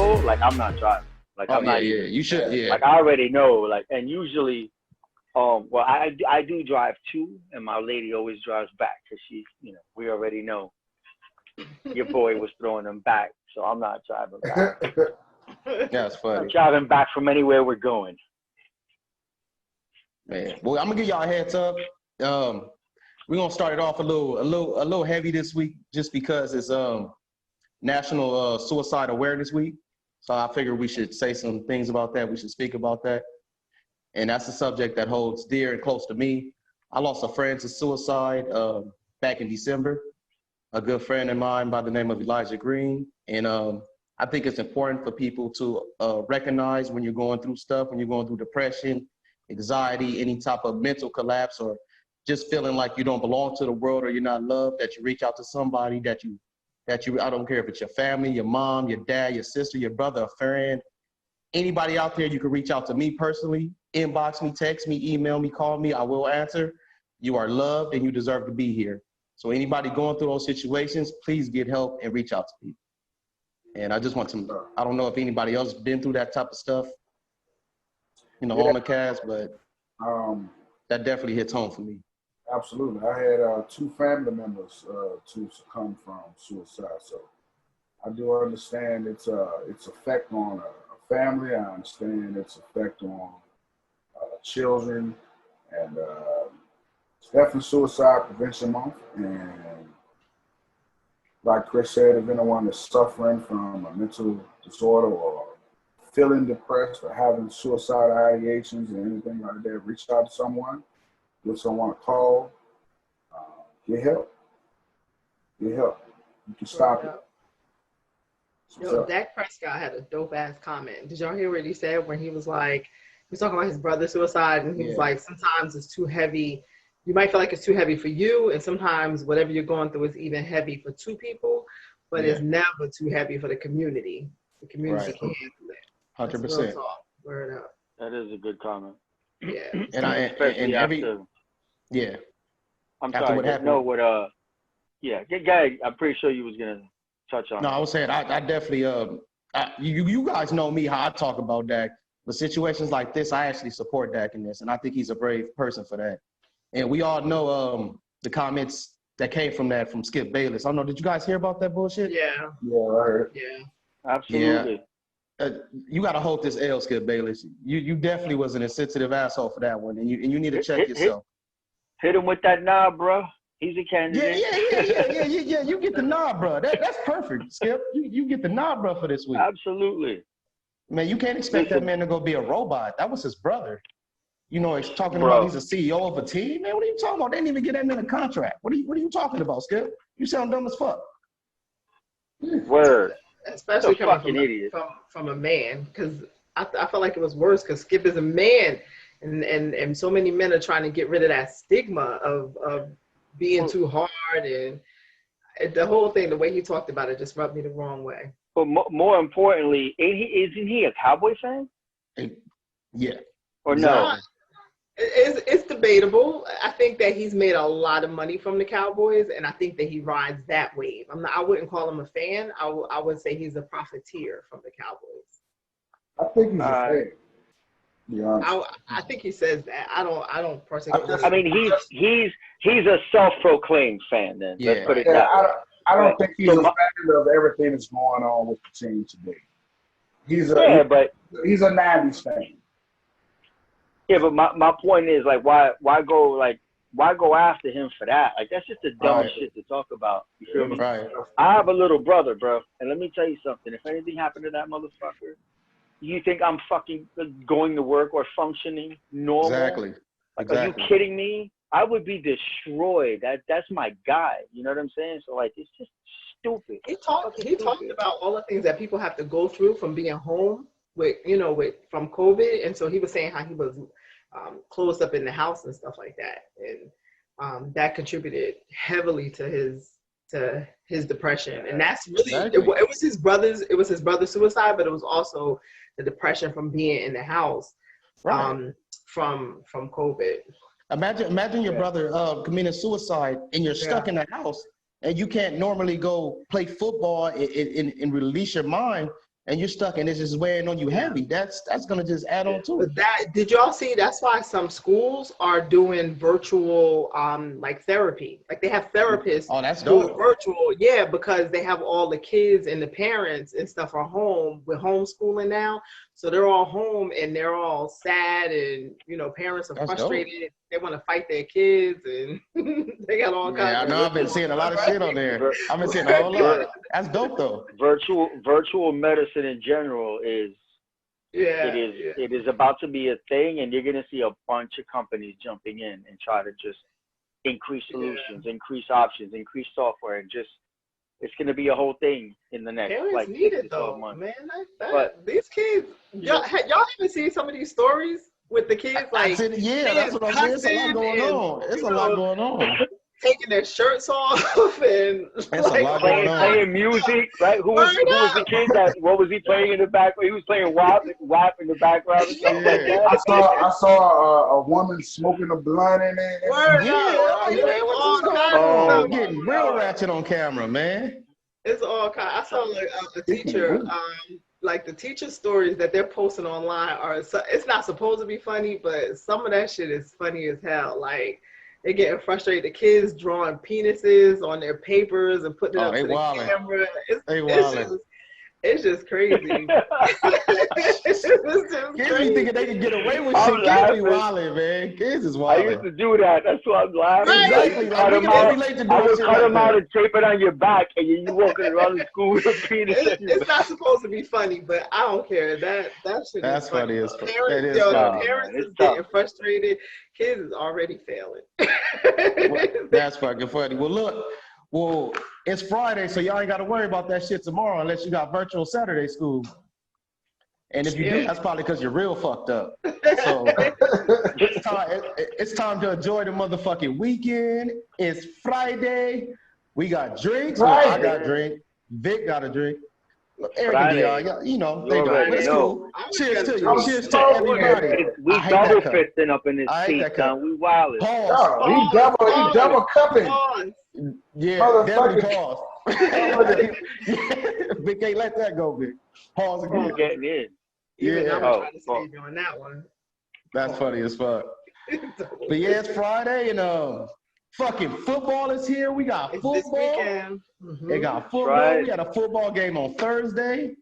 vehicle, like I'm not driving. Like I'm not even. You should. Yeah. Like I already know. Like, and usually, well, I do drive too, and my lady always drives back because she's, we already know your boy was throwing them back, so I'm not driving back. That's funny. I'm driving back from anywhere we're going. Man, well, I'm gonna give y'all a heads up. We're gonna start it off a little heavy this week, just because it's National Suicide Awareness Week. So I figured we should say some things about that. We should speak about that, and that's a subject that holds dear and close to me. I lost a friend to suicide back in December. A good friend of mine by the name of Elijah Green, and I think it's important for people to recognize when you're going through stuff, when you're going through depression, anxiety, any type of mental collapse, or just feeling like you don't belong to the world or you're not loved, that you reach out to somebody that you, I don't care if it's your family, your mom, your dad, your sister, your brother, a friend, anybody out there, you can reach out to me personally, inbox me, text me, email me, call me, I will answer. You are loved and you deserve to be here. So anybody going through those situations, please get help and reach out to people. And I just want to, I don't know if anybody else been through that type of stuff, on the cast, but that definitely hits home for me. Absolutely. I had 2 family members to succumb from suicide. So I do understand its effect on a family. I understand its effect on children. And it's definitely Suicide Prevention Month. And like Chris said, if anyone is suffering from a mental disorder or feeling depressed or having suicidal ideations or anything like that, reach out to someone, give someone a call, get help. Get help. You can stop it. Yo, Dak Prescott had a dope ass comment. Did y'all hear what he said when he was like, he was talking about his brother's suicide, and he was like, sometimes it's too heavy. You might feel like it's too heavy for you, and sometimes whatever you're going through is even heavy for 2 people, but it's never too heavy for the community. The community can handle it. 100%. Word up. That is a good comment. Yeah. And I'm sorry. What happened? No, what? Guy, I'm pretty sure you was gonna touch on. No, I was saying I definitely you guys know me how I talk about Dak. But situations like this, I actually support Dak in this, and I think he's a brave person for that. And we all know the comments that came from Skip Bayless. I don't know. Did you guys hear about that bullshit? Yeah. Yeah, I heard. Yeah. Absolutely. Yeah. You got to hold this L, Skip Bayless. You definitely was an insensitive asshole for that one, and you need to check yourself. Hit him with that nod, bro. He's a candidate. Yeah. You get the nod, bro. That's perfect, Skip. You get the nod, bro, for this week. Absolutely. Man, you can't expect that man to go be a robot. That was his brother. He's talking about he's a CEO of a team. Man, what are you talking about? They didn't even get that man a contract. What are you talking about, Skip? You sound dumb as fuck. Word. Especially coming from a man, because I felt like it was worse because Skip is a man, and so many men are trying to get rid of that stigma of being too hard, and the whole thing, the way he talked about it just rubbed me the wrong way. But more importantly, isn't he a Cowboy fan? Yeah. Or no? It's debatable. I think that he's made a lot of money from the Cowboys, and I think that he rides that wave. I wouldn't call him a fan. I would say he's a profiteer from the Cowboys. I think he's a fan. Yeah. I think he says that. I don't personally. I mean, he's a self-proclaimed fan. Then let's put it that way. I don't think he's a fan of everything that's going on with the team today. He's a 90s fan. Yeah, but my point is, like, why go after him for that? Like, that's just the dumbest shit to talk about. You feel me? Right. I have a little brother, bro, and let me tell you something. If anything happened to that motherfucker, you think I'm fucking going to work or functioning normal? Exactly. Are you kidding me? I would be destroyed. That's my guy. You know what I'm saying? So, like, it's just stupid. He talked about all the things that people have to go through from being home from COVID, and so he was saying how he was closed up in the house and stuff like that, and that contributed heavily to his depression. And that's really it was his brother's suicide, but it was also the depression from being in the house from COVID. Imagine your brother committing suicide and you're stuck in the house and you can't normally go play football and release your mind. and you're stuck and it's just weighing on you heavy, that's gonna just add on to it. But did y'all see? That's why some schools are doing virtual, like therapy. Like they have therapists. Oh, that's do dope. it virtual, yeah, because they have all the kids and the parents and stuff are home with homeschooling now. So they're all home and they're all sad, and parents are That's frustrated. Dope. They want to fight their kids, and they got all kinds. Yeah, I know. I've been seeing a lot of shit on there. I've been seeing a whole lot. That's dope though. Virtual medicine in general is. It is about to be a thing, and you're gonna see a bunch of companies jumping in and try to just increase solutions, increase options, increase software, and just it's gonna be a whole thing in the next parents like need 6 to it 12 though, months. man. But these kids, y'all haven't seen some of these stories with the kids like that's what I'm saying. It's a lot going on. It's a lot going on. Taking their shirts off and playing music, right? Who was the kid that? What was he playing in the background? He was playing WAP in the background. Like that. I saw a woman smoking a blunt in it. Getting real ratchet on camera, man. It's all kind. I saw like a teacher, like the teacher stories that they're posting online are. It's not supposed to be funny, but some of that shit is funny as hell. Like. They're getting frustrated. The kids drawing penises on their papers and putting it up to the camera. It's just crazy. It's just kids be thinking they can get away with shit. Kids be wilding, man. Kids is wild. I used to do that. That's why I'm laughing. Exactly. I would cut them out and tape it on your back, and you walking around the school with a penis. It's not supposed to be funny, but I don't care. That shit is funny. As fuck. Parents is getting frustrated. Kids is already failing. That's fucking funny. Well, look. Well, it's Friday, so y'all ain't got to worry about that shit tomorrow unless you got virtual Saturday school. And if you do, that's probably because you're real fucked up. So it's time to enjoy the motherfucking weekend. It's Friday. We got drinks. Well, I got a drink. Vic got a drink. Eric and y'all, they don't. It's cool. Cheers to you. Cheers to everybody. We double fisting up in this seat, son. We wildin'. He double cupping. Yeah, definitely pause. Vic can't let that go, Vic. Pause again. Getting in. Even I'm trying to save you on that one. That's funny as fuck. But yeah, it's Friday and fucking football is here. We got football. This weekend. They got football. Right. We had a football game on Thursday.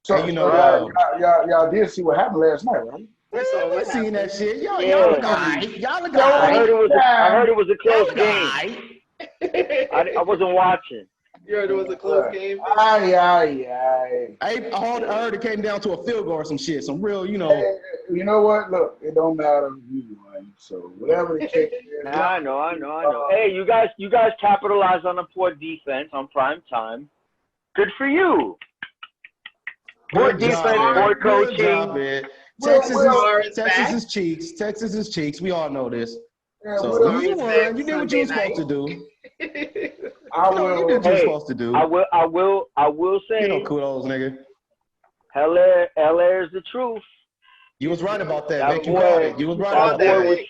So y'all did see what happened last night, right? I seen that shit. Y'all look alright. Y'all look alright. I heard it was a close game. I wasn't watching. You heard it was a close game? I heard it came down to a field goal or some shit. Some real, Hey, you know what? Look, it don't matter who you won. So whatever the case is. I know. Hey, you guys capitalized on a poor defense on prime time. Good for you. Poor defense, poor coaching. Job, Texas is cheeks. We all know this. Yeah, so you won. You did what you were supposed to do. You did what you were supposed to do. I will say. Kudos, nigga. LA is the truth. You was right about that, Vic. You got it. You was right about that.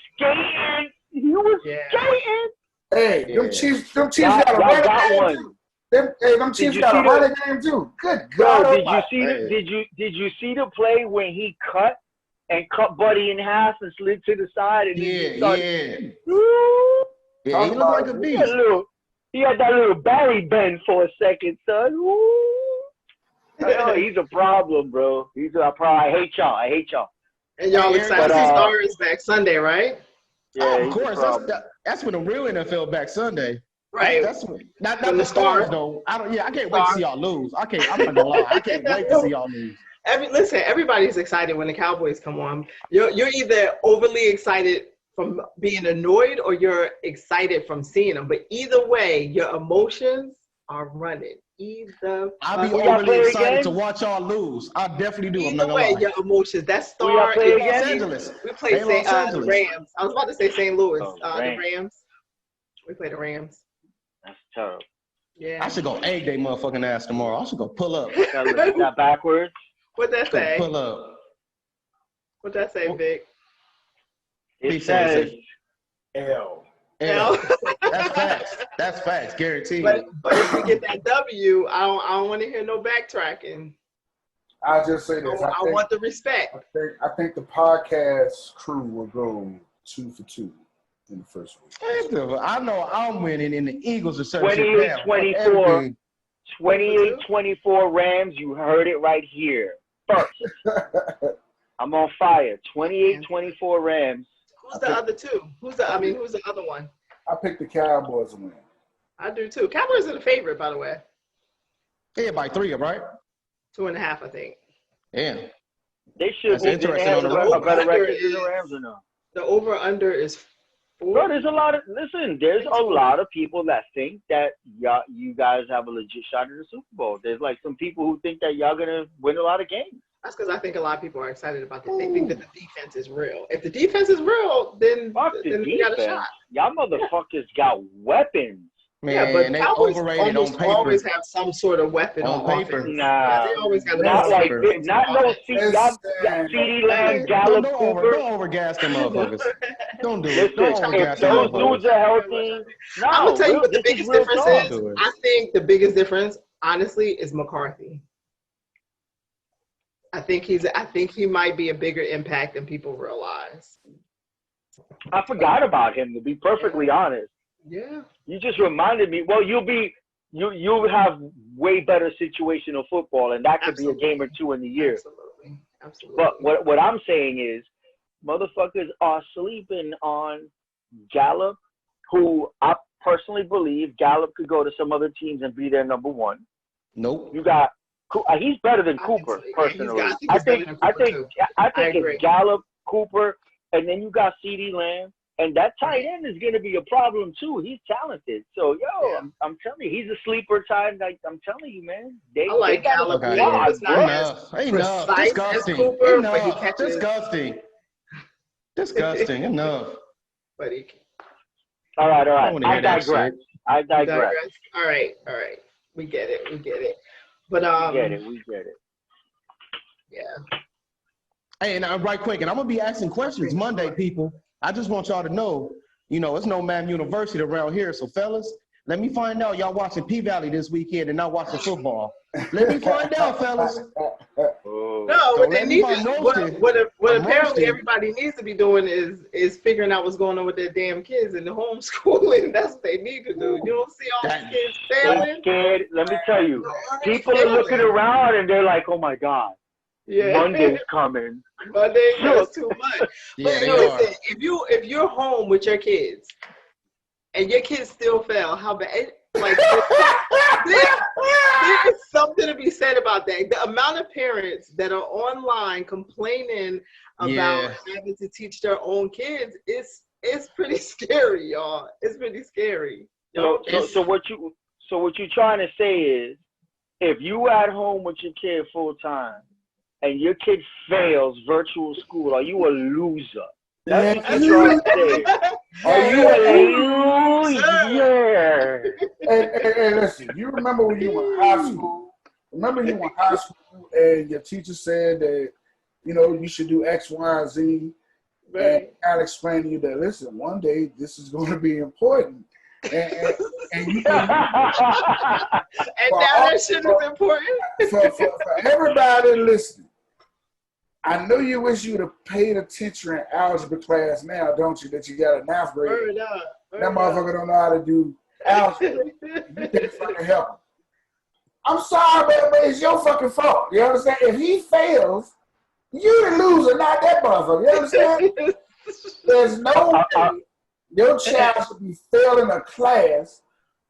He was skating. Hey, them Chiefs got a running game too. Them Chiefs got a running game too. Good God! Did you see the play when he cut Buddy in half and slid to the side and he looked like a beast. He had that little Barry bend for a second, son. He's a problem, bro. He's a problem. I hate y'all. And y'all excited to see Stars back Sunday, right? Yeah, of course. That's when the real NFL back Sunday. Right. That's when, not the Stars though. I can't wait to see y'all lose. I'm not gonna lie. I can't wait to see y'all lose. Everybody's excited when the Cowboys come on. You're either overly excited from being annoyed or you're excited from seeing them. But either way, your emotions are running. I'll be overly excited to watch y'all lose. I definitely do. Either way, your emotions. That Star in Los Angeles. We played the Rams. I was about to say St. Louis. The Rams. We play the Rams. That's terrible. Yeah. I should go egg they motherfucking ass tomorrow. I should go pull up. That backwards. What'd that say? Pull up. What'd that say, Vic? It says L. That's facts. Guaranteed. But if we get that W, I don't want to hear no backtracking. I'll just say this. I want the respect. I think the podcast crew will go 2 for 2 in the first week. I know I'm winning, and the Eagles are shutting shit down. 28-24. 28-24 Rams. You heard it right here first. I'm on fire. 28-24 Rams. Who's the other two? Who's the other one? I picked the Cowboys to win. I do too. Cowboys are the favorite, by the way. Yeah, by 3, right? 2.5, I think. Yeah. They should be. They have a better record than the Rams or no? The over/under is 4. Bro, there's a lot of people that think that you guys have a legit shot at the Super Bowl. There's like some people who think that y'all gonna win a lot of games. That's because I think a lot of people are excited about this. They think that the defense is real. If the defense is real, then we got a shot. Y'all motherfuckers got weapons. Man, yeah, but they Cowboys overrated almost on paper. always have some sort of weapon on paper. offense. Nah, they always got not like paper. not no CeeDee Lamb, Gallup, Cooper. Don't overgas them motherfuckers. Don't do it. Listen, Don't if overgas them those motherfuckers. dudes are healthy, no, I'm gonna tell you what the biggest difference is. talk. I think the biggest difference, honestly, is McCarthy. I think he might be a bigger impact than people realize. I forgot about him, to be perfectly honest. Yeah. You just reminded me. Well, you'll have way better situational football, and that could be a game or two in the year. Absolutely. But what I'm saying is, motherfuckers are sleeping on Gallup, who I personally believe Gallup could go to some other teams and be their number one. Nope. You got he's better than Cooper personally. I think it's Gallup, Cooper, and then you got CeeDee Lamb. And that tight end is going to be a problem, too. He's talented. So, I'm telling you, he's a sleeper tight end. I'm telling you, man. They like Gallup. Okay. Enough. Disgusting. Disgusting. Enough. All right. I digress. All right. We get it. But we get it. Yeah. Hey, and right quick, and I'm going to be asking questions Monday, people. I just want y'all to know, it's no man university around here. So, fellas, let me find out y'all watching P-Valley this weekend and not watching football. Let me find out, fellas. No, what they need what apparently everybody needs to be doing is figuring out what's going on with their damn kids and the homeschooling. That's what they need to do. You don't see all these kids failing? Scared. Let me tell you, people are looking around and they're like, oh, my God. Yeah. Monday's coming. Monday is too much. Yeah, but listen, if you're home with your kids and your kids still fail, how bad? Like there's something to be said about that. The amount of parents that are online complaining about having to teach their own kids is pretty scary, y'all. It's pretty scary. So what you're trying to say is, if you at home with your kid full time, and your kid fails virtual school, are you a loser? That's what you're trying to say. Are you a loser? And listen, you remember when you were in high school? Remember you were in high school and your teacher said that, you should do X, Y, and Z. Right. And I'll explain to you that, listen, one day this is going to be important. And you and now that shit is important. For everybody listening, I know you wish you would have paid attention in algebra class now, don't you? That you got a 9th grade. That motherfucker don't know how to do algebra. You can't fucking help him. I'm sorry, but it's your fucking fault. You understand? If he fails, you the loser, not that motherfucker. You understand? There's no way your child should be failing a class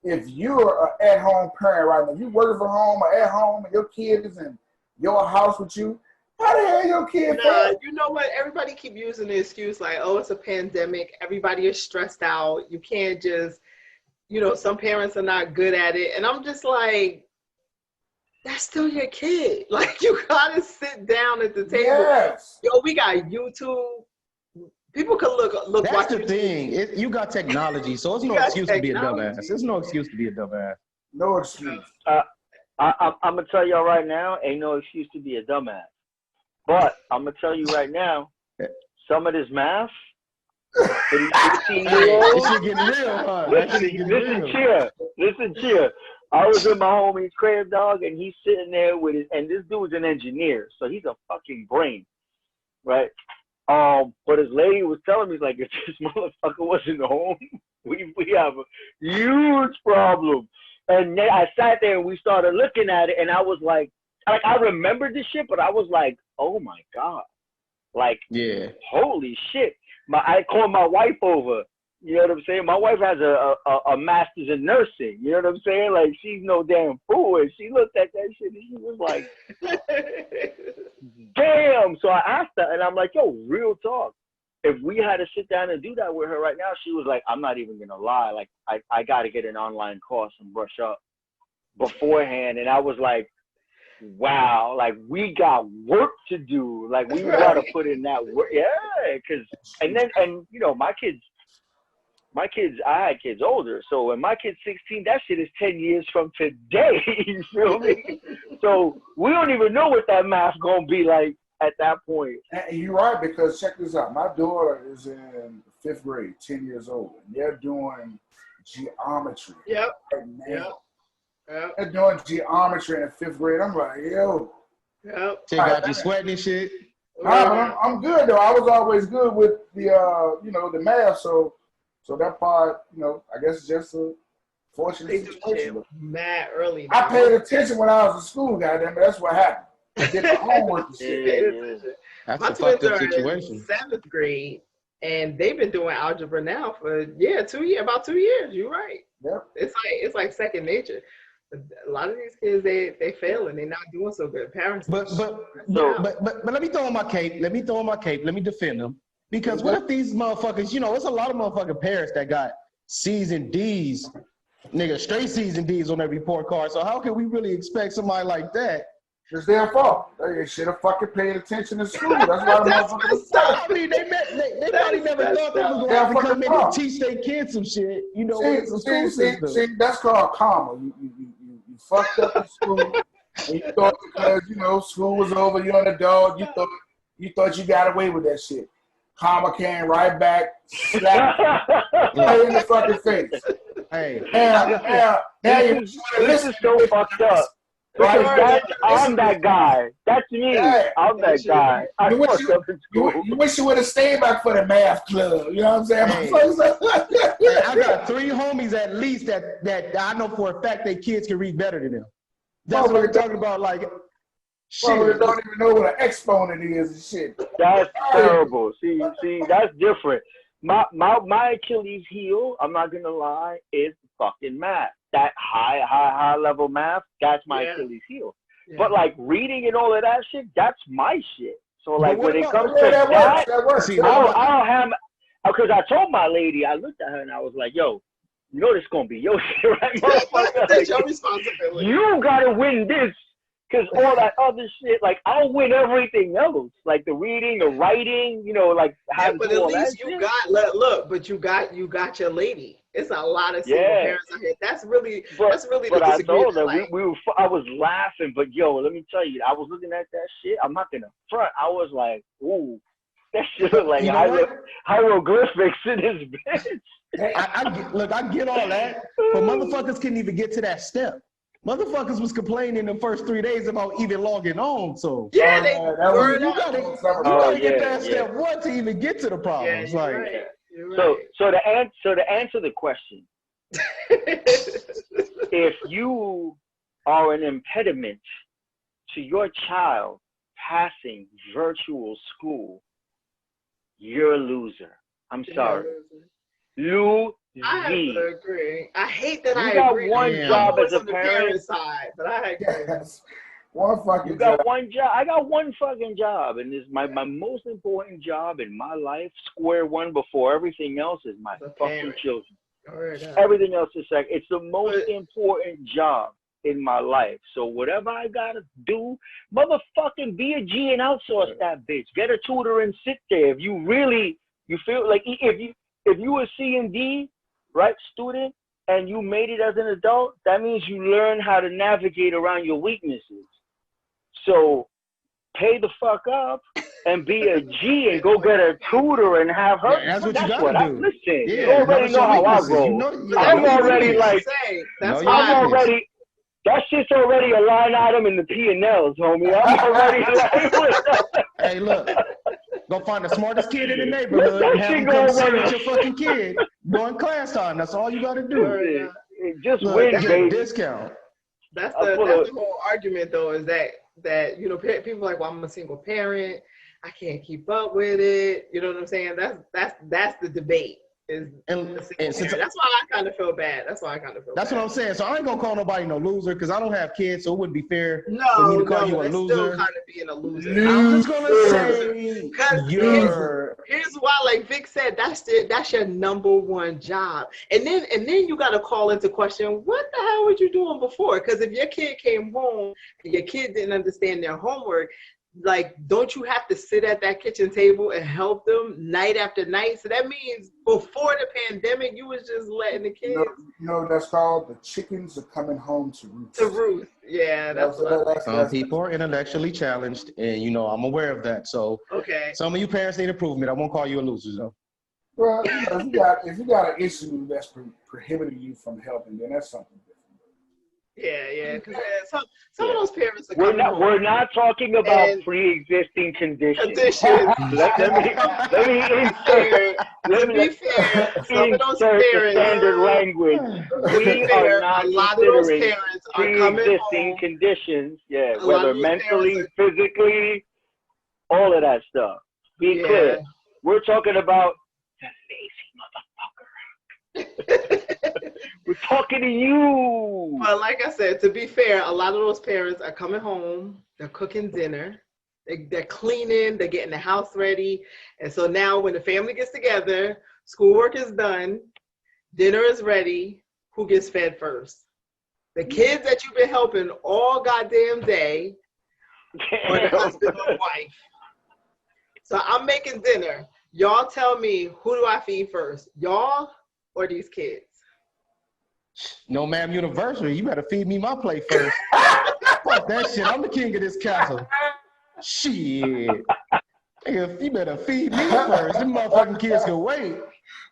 if you're an at-home parent right now. You working from home or at home and your kid is in your house with you. How the hell your kid fail? You know what? Everybody keep using the excuse like, oh, it's a pandemic. Everybody is stressed out. You can't just, some parents are not good at it. And I'm just like, that's still your kid. Like, you got to sit down at the table. Yes. Yo, we got YouTube. People can look. That's watch the YouTube. thing. You got technology, so it's no excuse to be a dumbass. There's no excuse to be a dumbass. No excuse. I'm going to tell y'all right now, ain't no excuse to be a dumbass. But I'm going to tell you right now, some of this math, This shit getting real, huh? Listen, cheer. I was in my homie's crib, dog, and he's sitting there with his, and this dude's an engineer, so he's a fucking brain, right? But his lady was telling me, like, if this motherfucker wasn't home, we have a huge problem. And then I sat there and we started looking at it, and I was like I remembered this shit, but I was like, oh my God. Like, yeah, holy shit. I called my wife over. You know what I'm saying? My wife has a master's in nursing. You know what I'm saying? Like, she's no damn fool. And she looked at that shit and she was like, damn. So I asked her, and I'm like, yo, real talk. If we had to sit down and do that with her right now, she was like, I'm not even going to lie. Like, I got to get an online course and brush up beforehand. And I was like, wow, like, we got work to do. Like, we got to put in that work. Yeah, because, and you know, my kids, I had kids older. So when my kid's 16, that shit is 10 years from today. You feel me? So we don't even know what that math going to be like at that point. And you're right, because check this out. My daughter is in 5th grade, 10 years old, and they're doing geometry. Yep. Right now. Yep. Yep. They're doing geometry in 5th grade. I'm like, yo. Yep. Take out your sweating and shit. I'm good, though. I was always good with the, you know, the math, so that part, you know, I guess it's just a fortunate situation. Mad early. I paid attention when I was in school, goddamn it. That's what happened. I did my homework and shit. That's My a fucked up twins are situation. in 7th grade, and they've been doing algebra now for about 2 years. You're right. Yep. It's like second nature. A lot of these kids, they fail and they're not doing so good. Parents. But let me throw in my cape. Let me defend them. Because what if these motherfuckers, you know, there's a lot of motherfucking parents that got C's and D's, nigga, straight C's and D's on their report card. So how can we really expect somebody like that? It's their fault. They should have fucking paid attention in school. That's why the motherfuckers. I mean, they probably never thought they was going to have to come in and teach their kids some shit. You know, see, that's called karma. You fucked up in school, and you thought because, you know, school was over, you're an adult, you thought you got away with that shit. Karma came right back, slapped right in the fucking face. Hey, now this is so fucked up. Like, I'm that guy. That's me. Yeah, I'm that guy. You wish you would have stayed back for the math club. You know what I'm saying? Hey, I got 3 homies at least that I know for a fact their kids can read better than them. That's what we're talking about. Like, shit. They don't even know what an exponent is and shit. That's terrible. See, that's different. My Achilles heel, I'm not gonna lie, is fucking math. That high level math, that's my Achilles heel. Yeah. But like reading and all of that shit, that's my shit. So like when it comes to that works. I don't have, because I told my lady, I looked at her and I was like, yo, you know this gonna be your shit, right, motherfucker? That's your responsibility. You gotta win this. Because all that other shit, like, I'll win everything else. Like the reading, the writing, you know, like how to but do at all least that you shit. But you got your lady. It's a lot of single parents out here. That's really But I told her, I was laughing, but yo, let me tell you, I was looking at that shit. I'm not gonna front. I was like, ooh, that shit look like hieroglyphics in this bitch. I get all that, but motherfuckers couldn't even get to that step. Motherfuckers was complaining the first 3 days about even logging on. So you gotta get past step 1 to even get to the problems. Yeah, like, right. So to answer the question, if you are an impediment to your child passing virtual school, you're a loser. I'm sorry. I have to agree. I hate that you got one job as a parent side, but I agree. Yes. One fucking you got one job. I got one fucking job, and it's my most important job in my life. Square one before everything else is my fucking children. Everything else is like it's the most important job in my life. So whatever I gotta do, motherfucking be a G and outsource that bitch. Get a tutor and sit there. If you feel like if you were C and D, right, student, and you made it as an adult, that means you learn how to navigate around your weaknesses. So pay the fuck up and be a G and go get a tutor and have her. Yeah, that's what you gotta do. Listen, you already know how I roll. I'm already like, That shit's already a line item in the P&Ls, homie. I'm already like, Hey, look. Go find the smartest kid in the neighborhood that and have shit him come gonna sit run with a- your fucking kid during class time. That's all you got to do. just Look, win, get a baby. discount. That's I the pull that's a- the whole argument though, is that you know, people are like, well, I'm a single parent, I can't keep up with it. You know what I'm saying? That's the debate. Is And, the single and since parent. That's why I kind of feel bad. That's what I'm saying. So I ain't gonna call nobody no loser because I don't have kids, so it wouldn't be fair for me No, to call you a that's still loser. kind of being a loser. I'm just gonna say you're. Here's why, like Vic said, that's your number one job. And then you gotta call into question, what the hell were you doing before? Because if your kid came home and your kid didn't understand their homework, like, don't you have to sit at that kitchen table and help them night after night? So that means before the pandemic, you was just letting the kids. You know that's called the chickens are coming home to roost. To roost. Yeah, that's what Some people are intellectually challenged, and you know I'm aware of that. So okay. some of you parents need improvement. I won't call you a loser, though. Well, if you got an issue that's prohibiting you from helping, then that's something different. Yeah, because some of those parents are We're not talking about pre-existing conditions. let me insert. Let me be fair, some of those insert the parents, standard language. We are not a lot of those considering parents are coming pre-existing home. Yeah, A lot whether of those mentally, physically, all of that stuff. Be clear. We're talking about the lazy motherfucker. We're talking to you. But like I said, to be fair, a lot of those parents are coming home, they're cooking dinner, they're cleaning, they're getting the house ready. And so now when the family gets together, schoolwork is done, dinner is ready, who gets fed first? The kids that you've been helping all goddamn day, or the husband or wife. So I'm making dinner. Y'all tell me, who do I feed first? Y'all or these kids? No, ma'am, University, you better feed me my plate first. Fuck that shit. I'm the king of this castle. Shit. Nigga, you better feed me first. Them motherfucking kids can wait.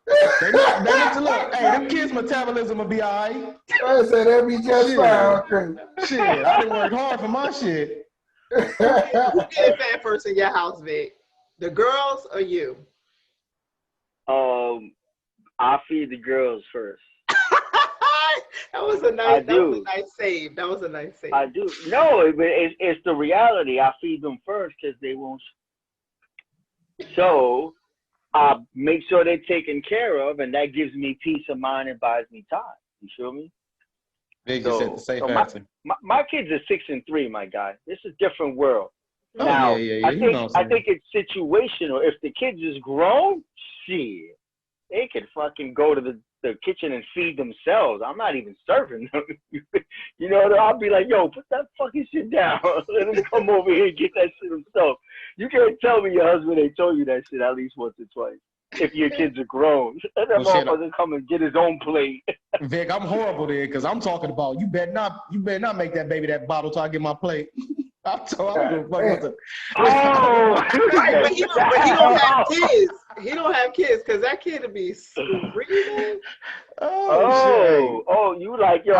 They need to look. Hey, them kids' metabolism will be all right. I said that'd be just fine. Shit, I done worked hard for my shit. Who getting fed first in your house, Vic? The girls or you? I feed the girls first. That was a nice save. I do. No, it's the reality. I feed them first because they won't. So I make sure they're taken care of, and that gives me peace of mind and buys me time. You feel me? Big just said the safe answer. My kids are 6 and 3, my guy. This is a different world. Oh, now, yeah. I think it's situational. If the kids is grown, shit, they can fucking go to the kitchen and feed themselves. I'm not even serving them. You know, I'll be like, yo, put that fucking shit down. Let them come over here and get that shit themselves. You can't tell me your husband ain't told you that shit at least once or twice. If your kids are grown, let that motherfucker come and get his own plate. Vic, I'm horrible there because I'm talking about you better not make that baby that bottle till I get my plate. I'm talking right, but he don't have kids. He don't have kids because that kid would be screaming. Oh, you like, yo,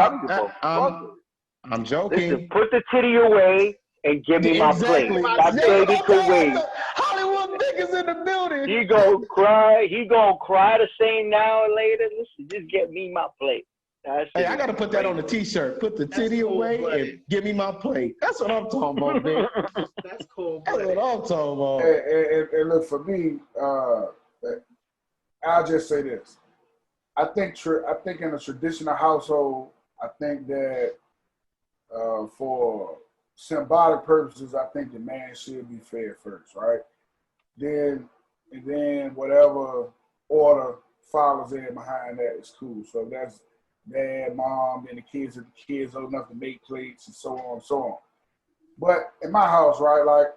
I'm joking. Listen, put the titty away and give me my plate. That baby can wait. Hollywood niggas in the building. He gonna cry the same now and later. Listen, just get me my plate. Hey, I gotta put that on a t-shirt. Put the titty away and give me my plate. That's what I'm talking about, man. That's cool. That's what I'm talking about. And look, for me, I'll just say this. I think in a traditional household, I think that for symbolic purposes, I think the man should be fed first, right? Then whatever order follows in behind that is cool. So that's dad, mom, then the kids old enough to make plates and so on and so on. But in my house, right, like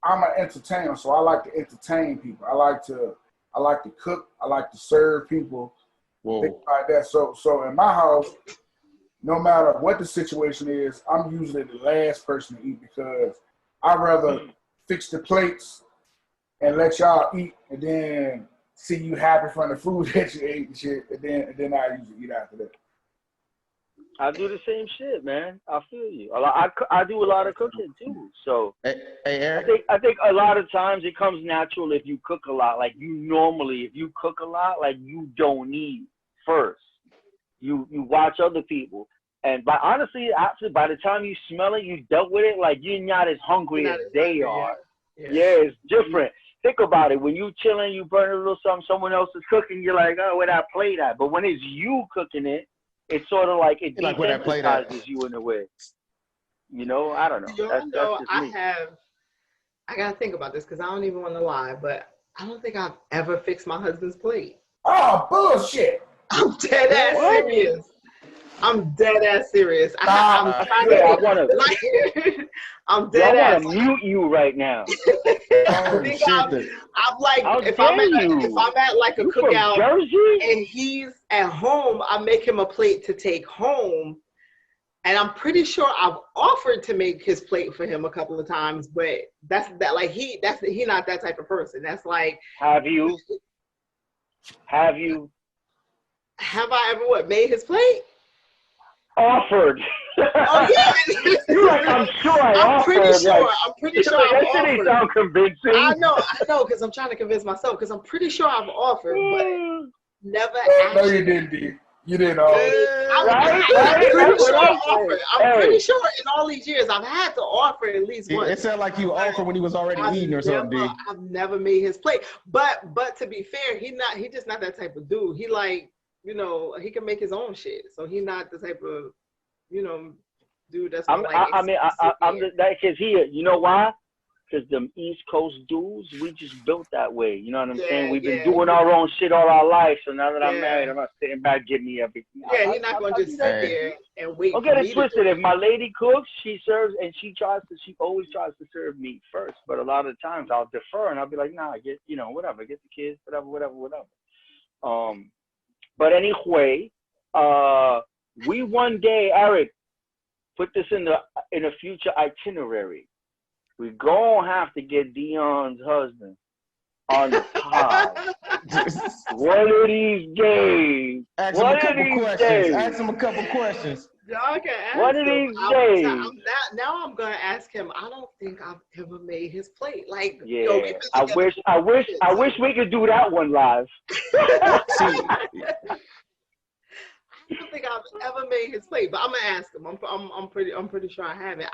I'm an entertainer, so I like to entertain people. I like to cook. I like to serve people. Things like that. So in my house, no matter what the situation is, I'm usually the last person to eat because I'd rather fix the plates and let y'all eat and then see you happy from the food that you ate and shit, and then I usually eat after that. I do the same shit, man. I feel you. I do a lot of cooking too. So Hey, Eric. I think a lot of times it comes natural if you cook a lot. Like you normally, if you cook a lot, like you don't eat first. You watch other people, and honestly, after by the time you smell it, you dealt with it. Like you're not as hungry You're not as as they hungry, are. yeah. Yeah, it's different. Think about it. When you chilling, you burn a little something, someone else is cooking, you're like, oh, where that plate at? But when it's you cooking it, it's sort of like it You're like, where that plate at? desensitizes you in a way. You know, I don't know. Y'all know That's just me. I gotta think about this because I don't even want to lie, but I don't think I've ever fixed my husband's plate. Oh, bullshit. I'm dead ass What? serious. I'm dead ass serious. I'm trying Yeah, I to wanna. like, I'm Yeah, dead I ass. wanna mute you right now. Oh, think shit. I'm like, How if dare I'm at you? if I'm at like a You from cookout Jersey? and he's at home, I make him a plate to take home. And I'm pretty sure I've offered to make his plate for him a couple of times, but he not that type of person. That's like, Have you? have I ever made his plate? Offered. Oh yeah. You're like, I'm sure I I'm offered. pretty sure. Like, I'm pretty sure I've that didn't offered. sound convincing. I know, because I'm trying to convince myself. Because I'm pretty sure I've offered, but never No, actually. you didn't, D. You didn't always. Right? I'm pretty That's sure what I I'm offered. saying. I'm Hey. pretty sure in all these years I've had to offer at least It once. sounded like you offered when he was already eating or something, D. I've never made his plate. But to be fair, he just not that type of dude. He like, he can make his own shit. So he not the type of, dude that's gonna I'm that because you know why? Because them East Coast dudes, we just built that way. You know what I'm saying? We've been doing our own shit all our life. So now that I'm married, I'm not sitting back, give me everything. Yeah, you're not gonna just sit there and wait. Don't get it twisted. If my lady cooks, she serves, and she always tries to serve me first. But a lot of times I'll defer and I'll be like, nah, whatever, get the kids, whatever. But anyway, we one day, Eric, put this in a future itinerary. We gonna have to get Dion's husband on the pod. One of these days. Ask him a couple questions. Y'all can ask one of these days. Now I'm gonna ask him. I don't think I've ever made his plate. Like, yeah, I wish we could do that one live. I don't think I've ever made his plate, but I'm gonna ask him. I'm pretty sure I haven't.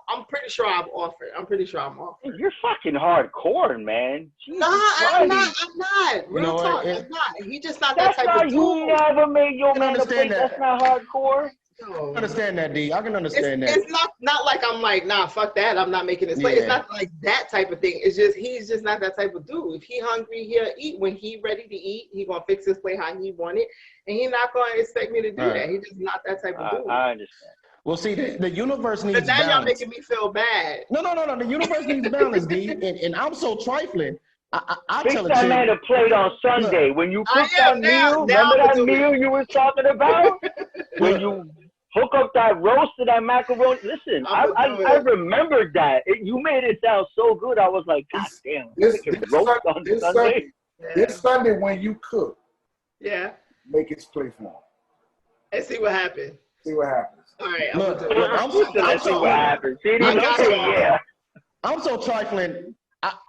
I'm pretty sure I've offered. I'm pretty sure I'm offered. You're fucking hardcore, man. No, I'm not. Real talk, I'm not. He just not that type of dude. You never made your man a plate. That's not hardcore. I understand that, D. I can understand that. It's not like I'm like, nah, fuck that. I'm not making this plate. It's not like that type of thing. It's just he's just not that type of dude. If he hungry, he'll eat. When he ready to eat, he gonna fix his plate how he want it, and he not gonna expect me to do that. He's just not that type of dude. I understand. Well, see, the universe needs balance. But now y'all making me feel bad. No. The universe needs balance, D. And I'm so trifling. I fix tell a that chick, man a plate on Sunday. Look, when you cook that meal, remember that meal you was talking about? When you hook up that roast to that macaroni. Listen, I remembered that. You made it sound so good. I was like, God damn. This Sunday when you cook, make it play for him. And see what happens. See what happens. All right. Let's see what happens. I'm so trifling.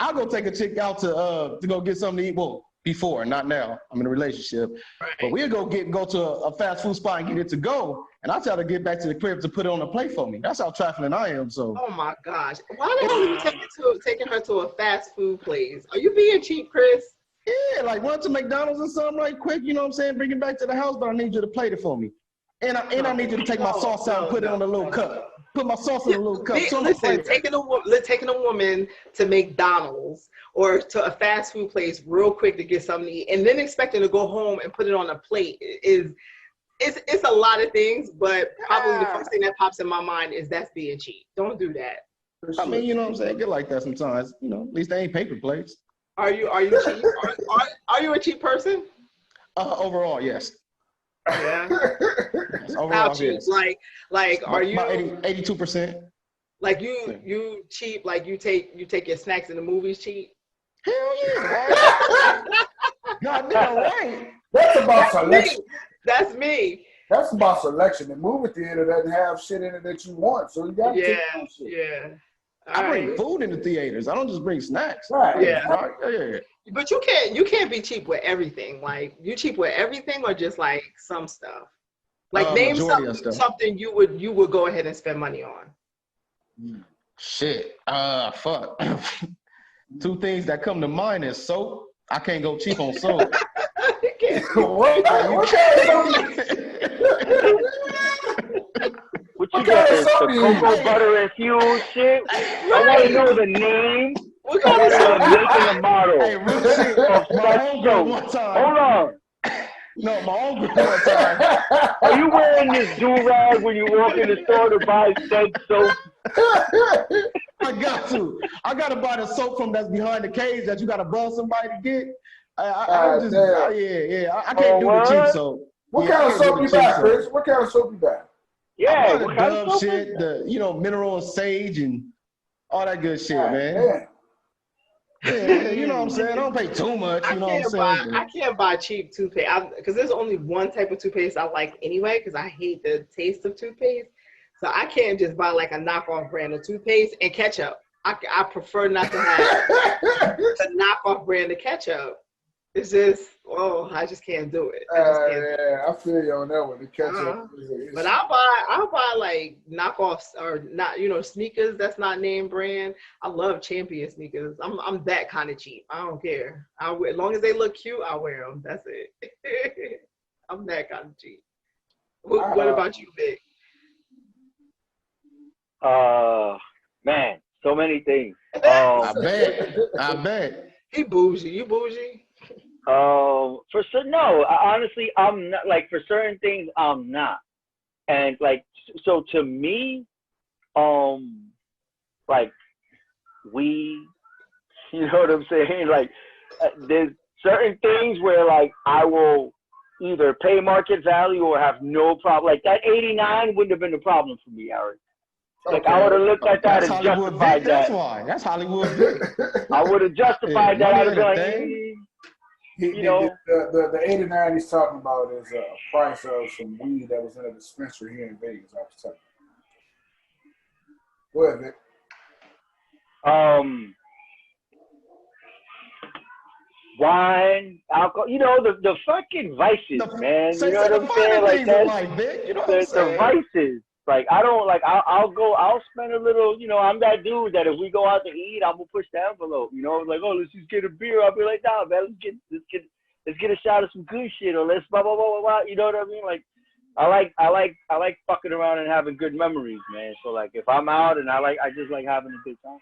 I'll go take a chick out to go get something to eat. Well, before, not now. I'm in a relationship. Right. But we'll go to a fast food spot and get it to go. And I'll tell her to get back to the crib to put it on a plate for me. That's how trifling I am. So. Oh my gosh. Why the hell are you taking her to a fast food place? Are you being cheap, Chris? Yeah, like run to McDonald's or something right quick, you know what I'm saying? Bring it back to the house, but I need you to plate it for me. And I need you to take my sauce out and put it on a little cup. Put my sauce in a little cup. Listen, taking a woman to McDonald's or to a fast food place real quick to get something to eat, and then expecting to go home and put it on a plate it's a lot of things, but probably the first thing that pops in my mind is that's being cheap. Don't do that. I mean, you know what I'm saying? Get like that sometimes. You know, at least they ain't paper plates. Are you cheap? Are you a cheap person? Overall, yes. Yeah. Yes, overall, yes. Like, are you 82%? Like you cheap? Like you take your snacks in the movies cheap? Hell yeah! God damn right. That's about selection. That's me. That's about selection. The movie theater doesn't have shit in it that you want, so you got to take that shit. Yeah. I bring food in the theaters. I don't just bring snacks. Right. Yeah. But you can't be cheap with everything. Like, you cheap with everything or just like some stuff? Like, name something you would go ahead and spend money on. Shit. Fuck. Two things that come to mind is soap. I can't go cheap on soap. What you got? The cocoa butter infused shit? I want to know the name. What kind of soap? Making a model. Hey, real shit. My homegirl one time. Hold on. No, my homegirl one time. Are you wearing this do-rag when you walk in the store to buy said soap? I got to. I got to buy the soap from that's behind the cage that you got to buzz somebody to get. I can't do the cheap soap. What kind of soap you buy, Chris? What kind of soap you buy? Yeah, the Dove shit, the mineral and sage and all that good shit, man. Yeah, you know what I'm saying? I don't pay too much, you know what I'm saying? I can't buy cheap toothpaste because there's only one type of toothpaste I like anyway because I hate the taste of toothpaste. So I can't just buy like a knockoff brand of toothpaste and ketchup. I prefer not to have a knockoff brand of ketchup. It's just, I just can't do it. I feel you on that one. The ketchup. But I'll buy like knockoffs or not, sneakers that's not name brand. I love Champion sneakers. I'm that kind of cheap. I don't care. As long as they look cute, I'll wear them. That's it. I'm that kind of cheap. What about you, Vic? Man, so many things. I bet. He bougie. You bougie? For certain, no. Honestly, I'm not. Like, for certain things, I'm not. And like, so to me, like, you know what I'm saying? Like, there's certain things where like I will either pay market value or have no problem. Like that 89 wouldn't have been a problem for me, Eric. Like, I would have looked at that and justified that. That's why. That's Hollywood Vic. I would have justified that. I would have been like, the 89 he's talking about is a price of some weed that was in a dispensary here in Vegas. I was telling you. Go ahead, Vic. Wine, alcohol, the fucking vices, man. You know what I'm saying? Like that, the vices. Like, I don't, like, I'll spend a little, I'm that dude that if we go out to eat, I'm gonna push the envelope, like, let's just get a beer. I'll be like, nah, man, let's get a shot of some good shit, or let's blah, blah, blah, blah, blah. You know what I mean? Like, I like fucking around and having good memories, man. So like, if I'm out and I just like having a good time.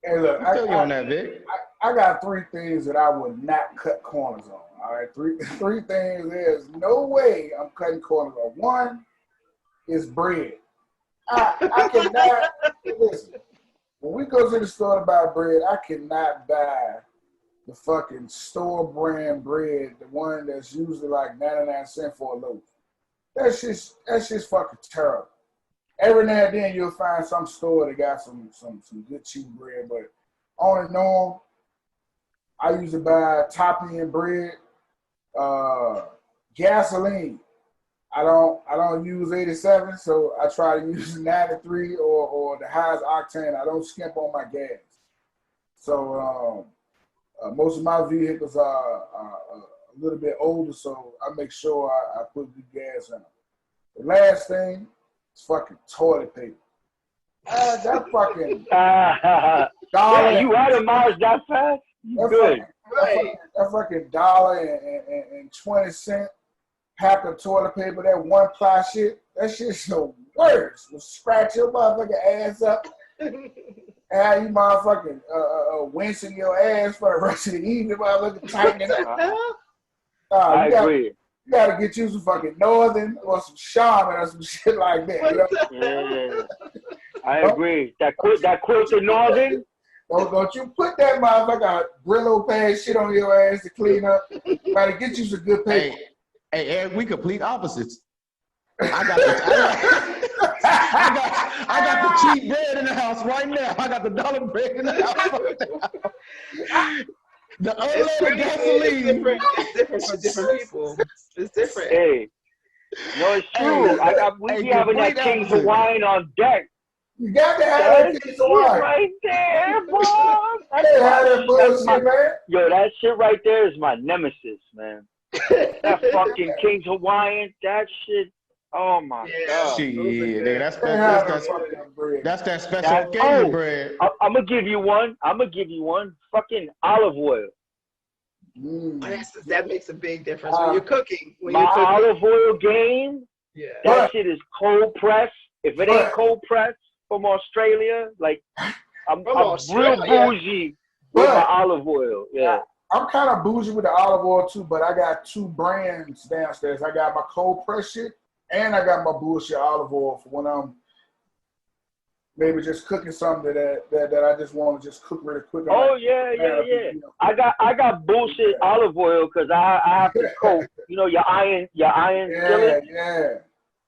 Hey, look, I feel you on that, Vic. I got three things that I would not cut corners on. All right, three things. There's no way I'm cutting corners on. One is bread. I cannot listen. When we go to the store to buy bread, I cannot buy the fucking store brand bread, the one that's usually like 99 cents for a loaf. That's just fucking terrible. Every now and then you'll find some store that got some good cheap bread, but on and on, I usually buy top end bread, gasoline. I don't use 87, so I try to use 93 or the highest octane. I don't skimp on my gas. So most of my vehicles are a little bit older, so I make sure I put good gas in them. The last thing is fucking toilet paper. That fucking dollar. You itemized that fast? You good. That fucking $1.20 pack of toilet paper, that one ply shit, that shit's the worst. Will scratch your motherfucking ass up. And how you motherfucking wincing your ass for the rest of the evening, motherfucking tightening up. I agree. You gotta get you some fucking Northern or some Charmin or some shit like that. Yeah. I agree. That quilted Northern. Don't you put that motherfucker Brillo pad shit on your ass to clean up. Gotta get you some good paper. Hey, Eric, we complete opposites. I got the cheap bread in the house right now. I got the dollar bread in the house right now. The unleaded gasoline. It's different for different people. It's different. Hey, No, it's true. We be having that King's Hawaiian on deck. You got to have That that King's shit Hawaiian. right there, bro. That bullshit, man. Yo, that shit right there is my nemesis, man. That fucking King's Hawaiian, that shit. Oh my god. Shit, nigga, that's that special occasion bread. I'm gonna give you one. Fucking olive oil. That makes a big difference when you're cooking. Olive oil game. Yeah. That shit is cold pressed. If it ain't cold pressed from Australia, like I'm real bougie with my olive oil. Yeah. I'm kind of bougie with the olive oil too, but I got two brands downstairs. I got my cold press shit, and I got my bullshit olive oil for when I'm maybe just cooking something that I just want to just cook really quick. Oh yeah. I got bullshit olive oil because I have to coat. You know your iron skillet. Yeah.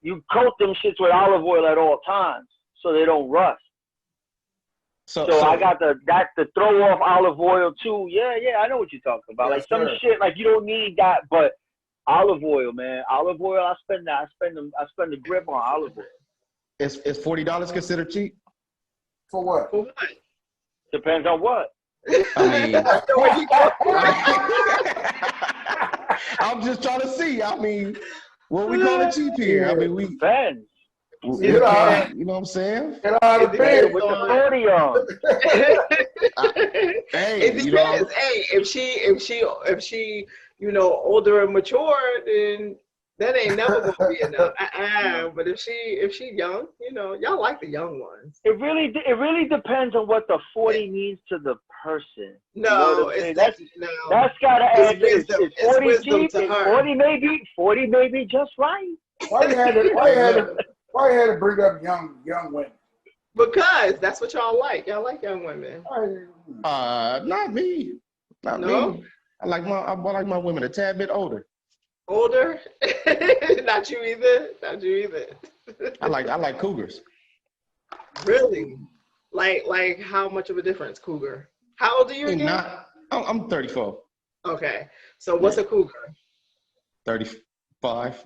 You coat them shits with olive oil at all times so they don't rust. So I got the throw off olive oil too. Yeah, I know what you're talking about. Like some shit, like you don't need that, but olive oil, man. Olive oil, I spend the grip on olive oil. Is $40 considered cheap? For what? Depends on what. I mean, I'm just trying to see. I mean, what we call it cheap here? I mean, we depends. You know what I'm saying? Get out of bed with the 40 on. Hey, it depends. Hey, if she, older and mature, then that ain't never gonna be enough. But if she young, y'all like the young ones. It really depends on what the 40 means to the person. No, that's gotta add. It's 40 cheap? to her. 40 may be just right. Why you had to bring up young women? Because that's what y'all like. Y'all like young women. Not me. Not me. I like my women a tad bit older. Older? Not you either. I like cougars. Really? Like how much of a difference, cougar? How old are you again? I'm 34. Okay. So what's a cougar? 35.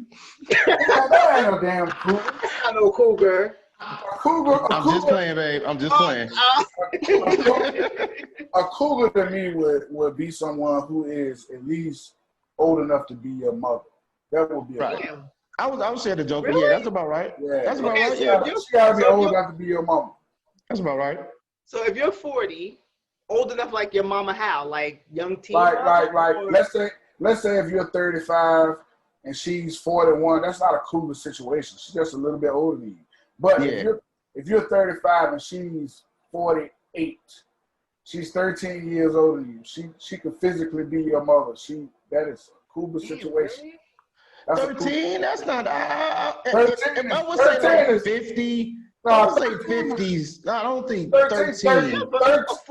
That ain't no damn cougar. That's not no cougar. I'm just playing, babe. I'm just playing. A cougar to me would be someone who is at least old enough to be your mother. That would be right. I was saying the joke, but really? yeah, that's about right. Yeah, that's about right. She gotta be old enough to be your mama. That's about right. So if you're 40, old enough like your mama, how? Like young teen? Like let's say if you're 35 and she's 41, that's not a cougar situation. She's just a little bit older than you. But if you're 35 and she's 48, she's 13 years older than you. She could physically be your mother. That is a cougar situation. Really? That's 13? That's not. I would 13 say like is 50. No, I would say 50s. No, I don't think 13.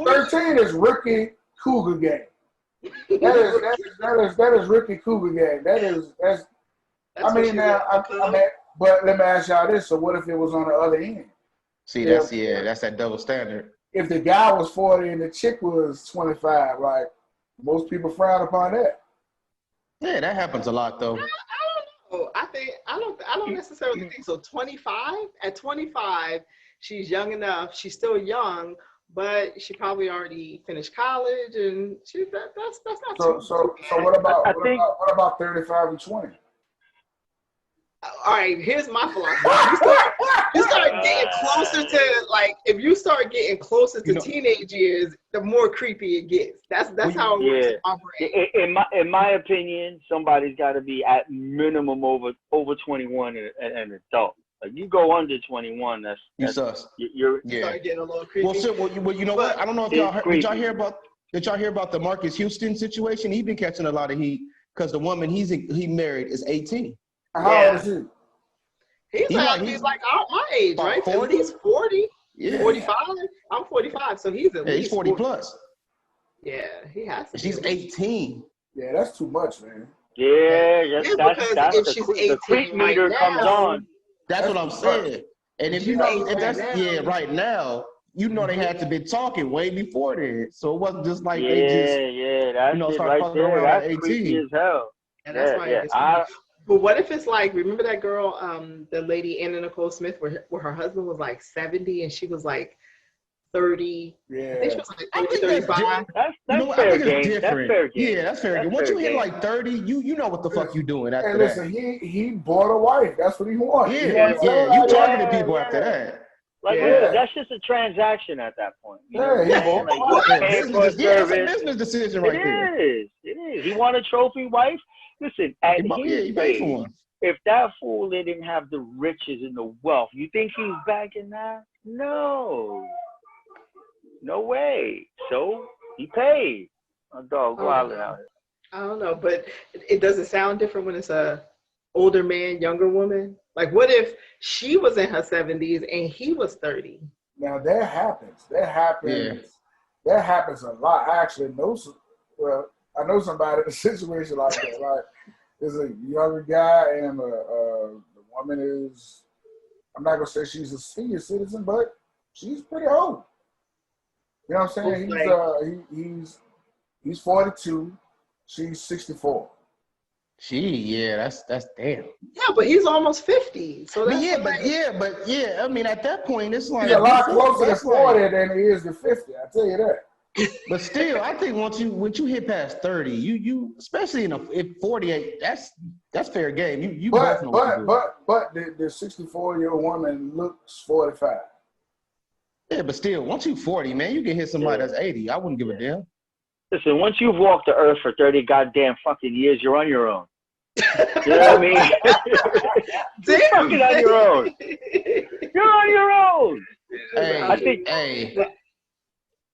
13 is rookie cougar game. That is rookie cougar game. That's I mean, but let me ask y'all this. So what if it was on the other end? See, that's that double standard. If the guy was 40 and the chick was 25, like most people frown upon that. Yeah, that happens a lot though. I don't necessarily think so. 25? At 25, she's young enough. She's still young, but she probably already finished college, and that's not so what about 35 and 20? All right, here's my philosophy. You start getting closer to, like, if you start getting closer to teenage years, the more creepy it gets. That's how it operates. In my opinion, somebody's got to be at minimum over 21 and an adult. Like you go under 21, that's sus. You start getting a little creepy. Well, you know what? I don't know if y'all heard, did y'all hear about the Marcus Houston situation? He's been catching a lot of heat because the woman he married is 18. How old is he? He's like my age, right? 40? He's 40. Yeah. 45. I'm 45, so he's at least he's 40 plus. Yeah, he has to. She's 18. Yeah, that's too much, man. Yeah, that's if she's 18 the creep meter comes on. That's what I'm saying. And if right now, they had to be talking way before then. So it wasn't just like they just that's start right fucking there. around at That's 18. creepy as hell. And that's why But what if it's like, remember that girl, the lady Anna Nicole Smith, where her husband was like 70 and she was like 30. Yeah. I think she was like I 30, think that's 35. That's you know what? I fair think it's game. That's different. fair game. Yeah, that's fair game. Once fair you hit game. like 30, you know what the fuck you doing after Hey, listen, that. he bought a wife. That's what he wanted. Yeah, You know what I'm saying? you Like, targeting people after yeah. that. Like, Yeah. listen, that's just a transaction at that point. You know what Yeah, I'm he saying? bought Like, a you're wife. Yeah, paying for a it's a service. business decision right there. It is. He want a trophy wife. Listen, at his He paid for age, one. if that fool didn't have the riches and the wealth, you think he's backing that? No. No way. So he paid. A dog wilding out here. I don't know, but it doesn't sound different when it's a older man, younger woman. Like, what if she was in her 70s and he was 30? Now that happens. Yeah. That happens a lot. I actually know I know somebody in a situation like that. Like, there's a younger guy and the woman is, I'm not gonna say she's a senior citizen, but she's pretty old. You know what I'm saying? He's 42, she's 64. That's damn. Yeah, but he's almost 50. So But that's yeah. I mean, at that point, it's like He's a lot closer to that's 40 like- than he is to 50. I tell you that. But still, I think once you hit past 30, you especially in 48, that's fair game. You both know what to do. But the 64-year-old woman looks 45. Yeah, but still, once you 40, man, you can hit somebody that's 80. I wouldn't give a damn. Listen, once you've walked the earth for 30 goddamn fucking years, you're on your own. You know what I mean? You're fucking on your own. You're on your own. Hey, I think.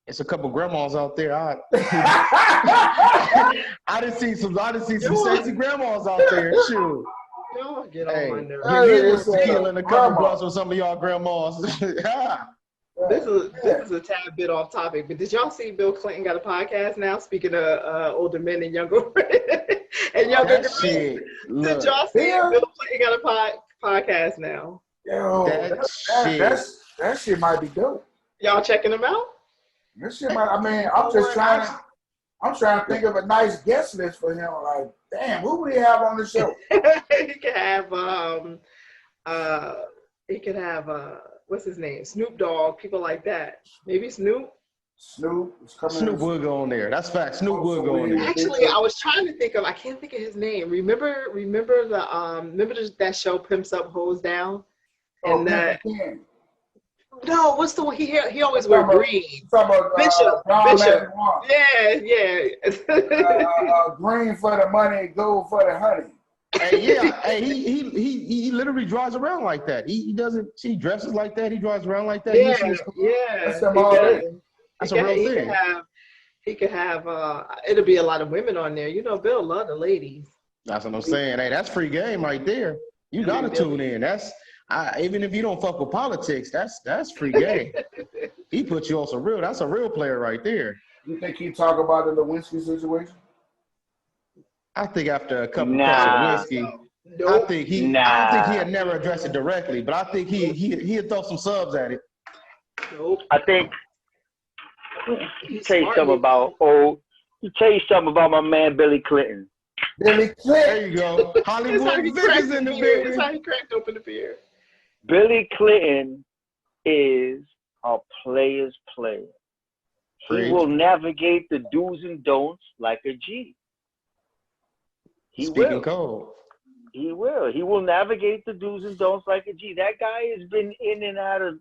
It's a couple grandmas out there. I done seen some sexy grandmas out there. Shoot. Y'all get on my nerves. Give me a little tequila and a couple blunts with some of y'all grandmas. This is a tad bit off topic, but did y'all see Bill Clinton got a podcast now? Speaking of older men and younger and younger shit. Did y'all see Bill Clinton got a podcast now? Yo, that shit might be dope. Y'all checking him out? This shit might. I mean, I'm trying to think of a nice guest list for him. Like, damn, who would he have on the show? He could have what's his name? Snoop Dogg, people like that. Maybe Snoop. Snoop would go on there. That's fact. Snoop would go on there. Actually, I was trying to think of. I can't think of his name. Remember that show Pimps Up, Hoes Down, and that. No, what's the one he always wear green? Bishop. Yeah. Green for the money, gold for the honey. He literally drives around like that. He dresses like that. He drives around like that. That's a real thing. He could have. It'll be a lot of women on there. You know, Bill love the ladies. That's what I'm saying. Hey, that's free game right there. You gotta tune in. Even if you don't fuck with politics, that's free game. He put you on some real. That's a real player right there. You think he talk about the Lewinsky situation? I think after a couple cups of whiskey, I don't think he had never addressed it directly, but I think he'd throw some subs at it. Nope. I think he tell you something about my man Billy Clinton. Billy Clinton. There you go. Hollywood Vickers in the beer. That's how he cracked open the beer. Billy Clinton is a player's player. He will navigate the do's and don'ts like a G. He will. He will navigate the do's and don'ts like a G. That guy has been in and out of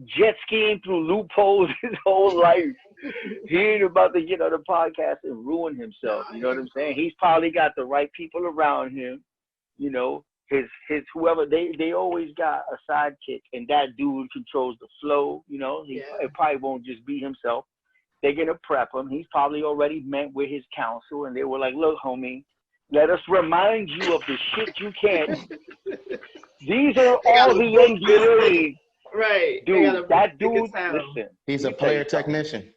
jet skiing through loopholes his whole life. He ain't about to get on the podcast and ruin himself. You know what I'm saying? He's probably got the right people around him. You know, his whoever they always got a sidekick, and that dude controls the flow. You know, it probably won't just be himself. They're gonna prep him. He's probably already met with his counsel, and they were like, "Look, homie, let us remind you of the shit you can't. These are all the NDAs." Right. Dude, that dude, listen. He's a player technician.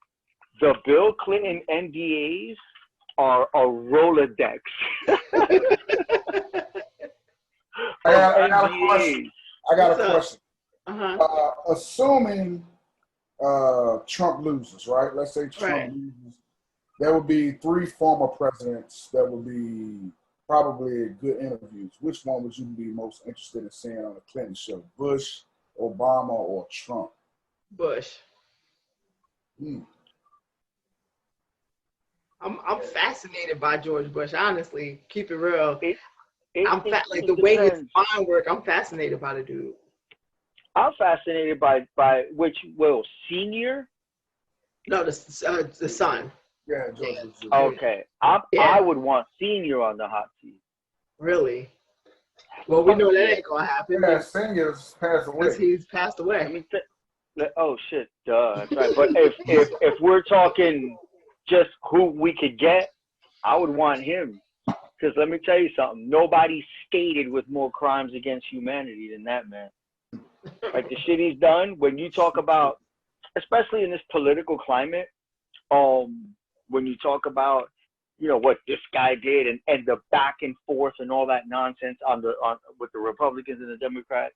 The Bill Clinton NDAs are a Rolodex. I got a question. Assuming Trump loses, right? Let's say Trump loses. There will be 3 former presidents that will be probably good interviews. Which one would you be most interested in seeing on the Clinton show? Bush, Obama, or Trump? Bush. Hmm. I'm fascinated by George Bush. Honestly, keep it real. It Like the way his mind work. I'm fascinated by the dude. I'm fascinated by which senior. No, the son. Yeah, George Bush. Okay, I would want senior on the hot seat. Really? Well, we know that ain't gonna happen. Yeah, senior's passed away. Because he's passed away. I mean, oh shit, duh, that's right. But if we're talking just who we could get, I would want him. Because let me tell you something, nobody skated with more crimes against humanity than that man. Like the shit he's done. When you talk about, especially in this political climate, when you talk about, you know, what this guy did and the back and forth and all that nonsense with the Republicans and the Democrats,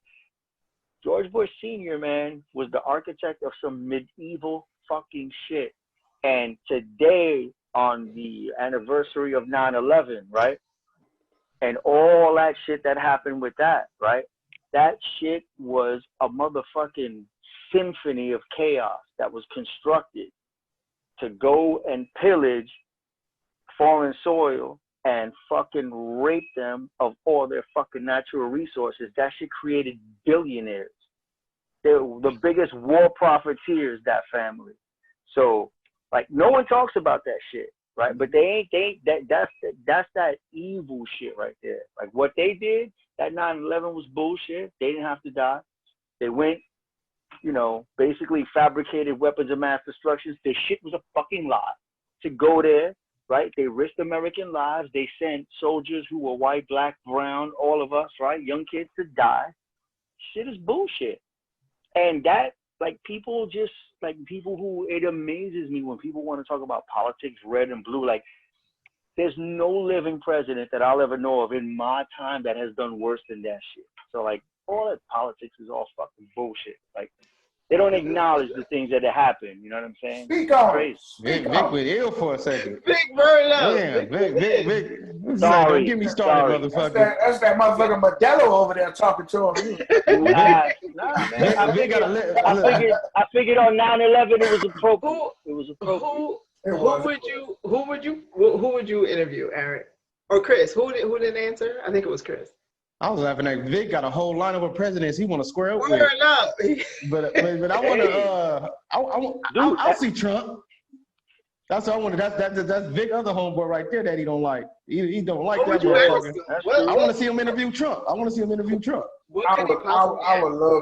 George Bush Sr., man, was the architect of some medieval fucking shit. And today, on the anniversary of 9/11, right? And all that shit that happened with that, right? That shit was a motherfucking symphony of chaos that was constructed to go and pillage foreign soil and fucking rape them of all their fucking natural resources. That shit created billionaires. They're the biggest war profiteers, that family. So, like, no one talks about that shit, right? But that's that evil shit right there. Like, what they did, that 9/11 was bullshit. They didn't have to die. They went, you know, basically fabricated weapons of mass destruction. This shit was a fucking lie. To go there, right? They risked American lives. They sent soldiers who were white, black, brown, all of us, right? Young kids to die. Shit is bullshit. And that, like, people who, it amazes me when people want to talk about politics, red and blue. Like, there's no living president that I'll ever know of in my time that has done worse than that shit. So, like, all that politics is all fucking bullshit. Like, they don't acknowledge the things that have happened. You know what I'm saying? Speak on Crazy. Vic went ill for a second. Vic burned up. Yeah, Vic. Sorry. Don't get me started, Sorry. motherfucker. That's that motherfucker Modelo over there talking to him. Nah, man. I figured on 9/11 it was appropriate. It was appropriate. Who would you interview, Aaron? Or Chris? Who didn't answer? I think it was Chris. I was laughing at Vic got a whole lineup of presidents he want to square up with. Up. But I want to I'll see Trump. That's what I want. That's Vic other homeboy right there that he don't like. He don't like that motherfucker. I want to see him interview Trump. I would love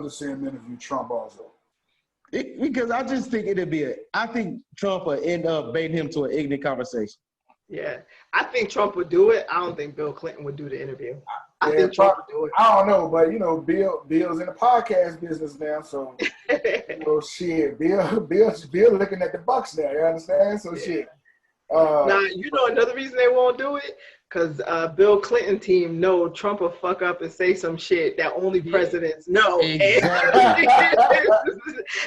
to see him interview Trump also. Because I just think I think Trump will end up baiting him to an ignorant conversation. Yeah, I think Trump would do it. I don't think Bill Clinton would do the interview. I think Trump would do it. I don't know, but you know, Bill's in the podcast business now, so you know, shit. Bill looking at the Bucks now. You understand? So shit. Now you know another reason they won't do it, because Bill Clinton team know Trump will fuck up and say some shit that only presidents know. Exactly.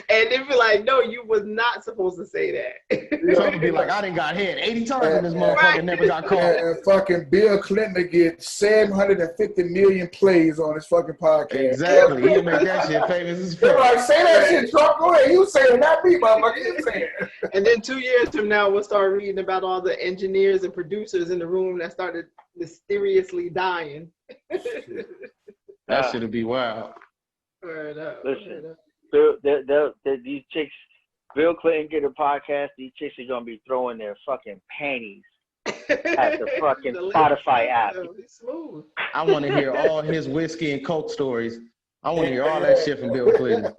And they'd be like, no, you was not supposed to say that. Trump would be like, I done got hit 80 times and this motherfucker never got caught. And fucking Bill Clinton get 750 million plays on his fucking podcast. Exactly. He'll make that shit famous as They're fuck. like, say that shit, Trump. Go ahead. You say it, not me, motherfucker. You say it. And then 2 years from now, we'll start reading about all the engineers and producers in the room that started mysteriously dying. That should be wild. Listen, these chicks, Bill Clinton get a podcast, these chicks are going to be throwing their fucking panties at the fucking Spotify app. Smooth. I want to hear all his whiskey and coke stories. I want to hear all that shit from Bill Clinton.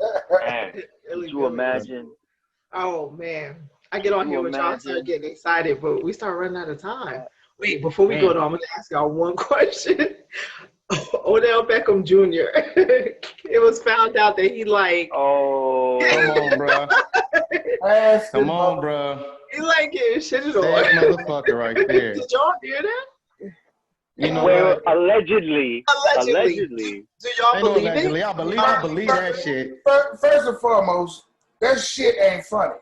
Man, could you imagine? Oh, man. I get on here with y'all, start getting excited, but we start running out of time. Wait, before we go, though, I'm going to ask y'all one question. Odell Beckham Jr. It was found out that he like. Oh, come on, bro. Come on, bro. He like getting shitted on. That motherfucker right there. Did y'all hear that? You know well, what? Allegedly. Do y'all believe it? I believe that shit. First and foremost, that shit ain't funny.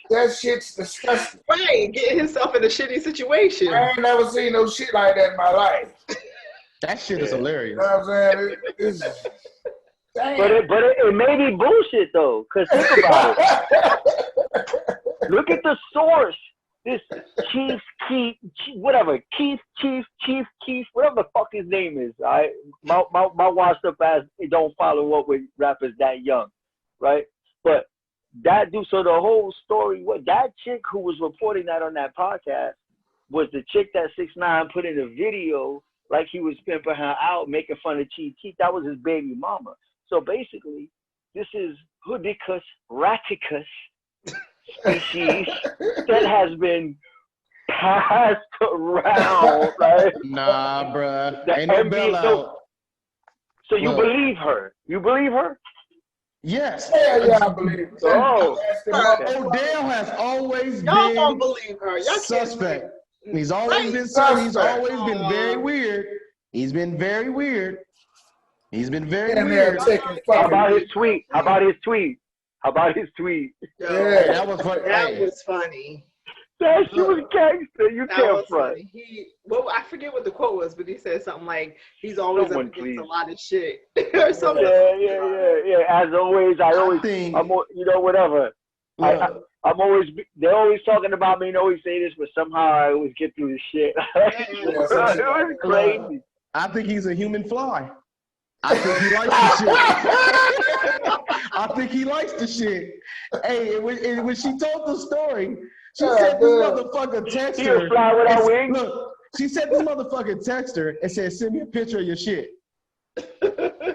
That shit's disgusting. Right, getting himself in a shitty situation. I ain't never seen no shit like that in my life. That shit is You hilarious. know what I'm saying? It's, damn. But it may be bullshit though, cause think about it. Look at the source. This Chief, whatever Chief, whatever the fuck his name is. All right, my washed up ass don't follow up with rappers that young, right? But that dude. So the whole story, what that chick who was reporting that on that podcast was the chick that 6ix9ine put in a video, like he was pimping her out, making fun of Chief Keef. That was his baby mama. So basically, this is Hoodicus raticus species that has been passed around, right? Nah, bruh. The Ain't no NBA bell out. So you Look. believe her? You believe her? Yes. Yeah, I believe it. Oh. Odell has always Y'all don't been believe her. Y'all suspect. He's always Right. been He's Suspect. always been very weird. He's been very weird. He's been very And they're weird. taking How fucking. about his tweet? How about his tweet? How about his tweet? Yo, Hey, that was funny. that Hey, was funny. That shit was gangster. You That can't was front. funny. I forget what the quote was, but he said something like he's always Someone, up against please. a lot of shit or something. Yeah. As always, I think, whatever. look, I'm always. They're always talking about me and always say this, but somehow I always get through the shit. It was crazy. I think he's a human fly. I think he likes the shit. I think he likes the shit. Hey, when she told the story, she said this motherfucker text He'll her. fly without wings. Look, she said this motherfucker text her and said, "Send me a picture of your shit."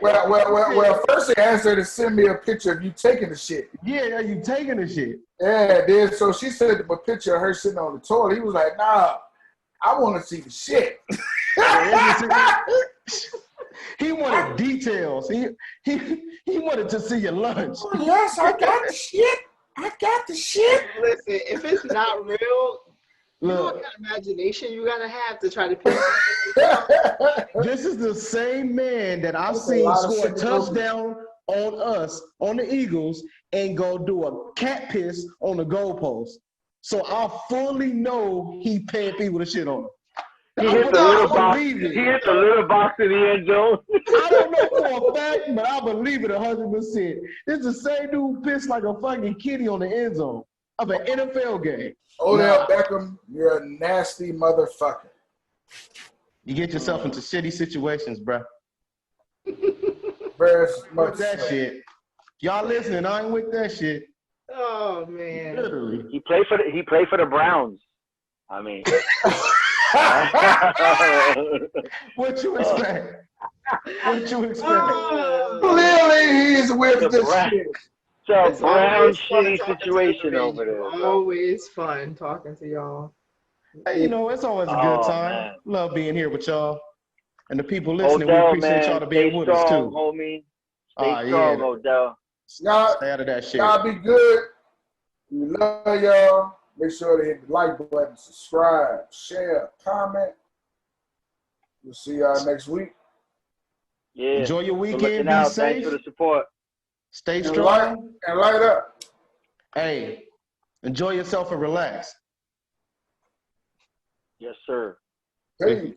Well, first they asked her to send me a picture of you taking the shit. Yeah, you taking the shit. Yeah, then so she sent him a picture of her sitting on the toilet. He was like, nah, I want to see the shit. He wanted details. He wanted to see your lunch. Oh, yes, I got the shit. I got the shit. Listen, if it's not real, you know what Look, kind of imagination you gotta have to try to pick it. this is the same man that I've That's a seen lot of score a shit to go through. touchdown on us, on the Eagles, and go do a cat piss on the goalpost. So I fully know he paying people to shit on him. He hit the little box. believe He it. hit the little box in the end zone. I don't know for a fact, but I believe it 100%. This is the same dude who pissed like a fucking kitty on the end zone of an NFL game. Odell Beckham, you're a nasty motherfucker. You get yourself into shitty situations, bruh. Very With much. that shit. Y'all listening, I ain't with that shit. Oh man. Literally. He played for the Browns. I mean. What you expect? What you expect? Clearly, he's with The the Brown- shit. It's a brown always fun shitty talking to situation you, over there. man. bro. Always fun talking to y'all. Hey, you know, it's always a good Oh, time. man. Love being here with y'all. And the people listening, we Odell, appreciate man, y'all to stay be with us strong, too. homie. Ah, Stay strong, yeah. Odell. Y'all, Stay out of that shit. y'all be good. We love y'all. Make sure to hit the like button, subscribe, share, comment. We'll see y'all next week. Yeah. Enjoy your Good weekend. looking Be out. safe. Thanks for the support. Stay And strong. light up. Hey, enjoy yourself and relax. Yes, sir. Peace.